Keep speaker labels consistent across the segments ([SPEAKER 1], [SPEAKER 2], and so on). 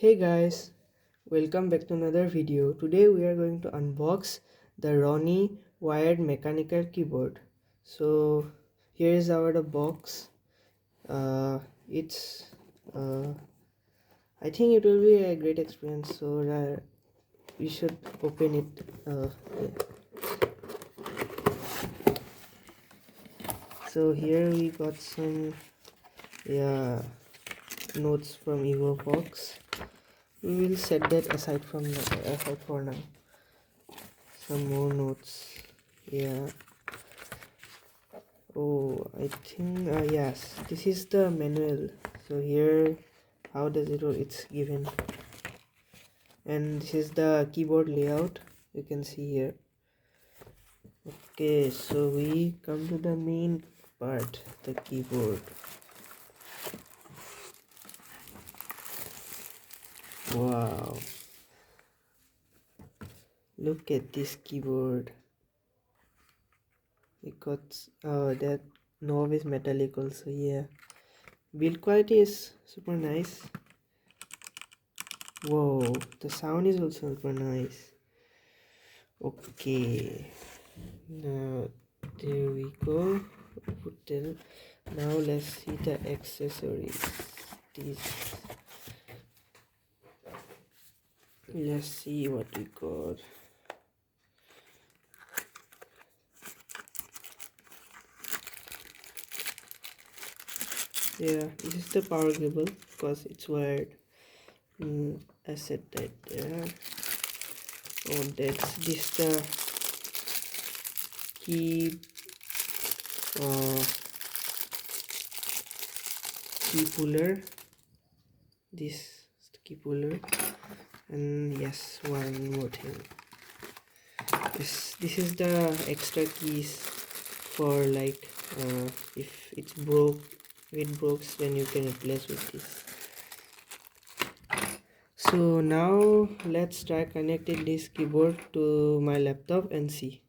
[SPEAKER 1] Hey guys, welcome back to another video. Today we are going to unbox the Ronin wired mechanical keyboard. So here is our the box. It's I think it will be a great experience. So we should open it. So here we got some notes from Evo box. We will set that aside for now. Some more notes. Yeah. Oh, I think yes, this is the manual. So here, how does it work? It's given, and this is the keyboard layout. You can see here. Okay, so we come to the main part, the keyboard. Wow, look at this keyboard. It got that knob is metallic also. Yeah, build quality is super nice. Whoa, the sound is also super nice. Okay, now there we go. Put them. Now let's see the accessories. These. Let's see what we got. Yeah, this is the power cable because it's wired. I said that there. Oh, that's this the key uh, key puller. This is the key puller, and yes, one more thing. This is the extra keys for like if it breaks, then you can replace with this. So now let's try connecting this keyboard to my laptop and see.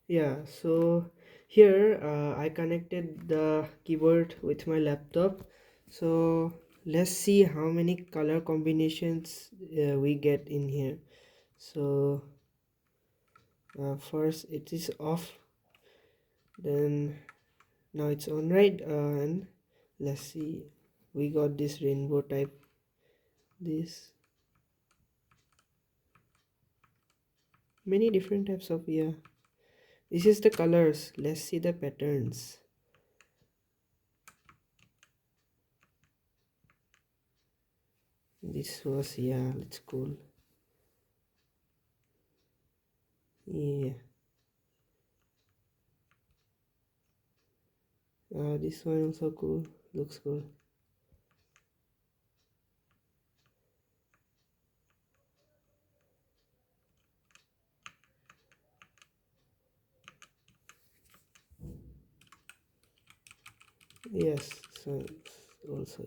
[SPEAKER 1] Yeah, so here I connected the keyboard with my laptop. So let's see how many color combinations we get in here. So first it is off, then now it's on, right? And let's see, we got this rainbow type, this many different types of, yeah, this is the colors. Let's see the patterns. This was, yeah, it's cool. Yeah, this one also cool, looks cool. Yes, so also,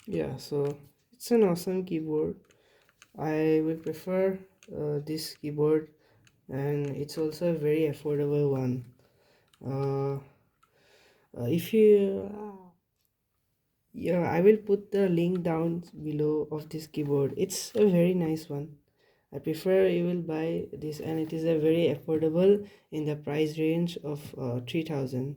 [SPEAKER 1] yeah, so it's an awesome keyboard. I will prefer this keyboard, and it's also a very affordable one. If you Yeah, I will put the link down below of this keyboard. It's a very nice one. I prefer you will buy this, and it is a very affordable in the price range of 3000.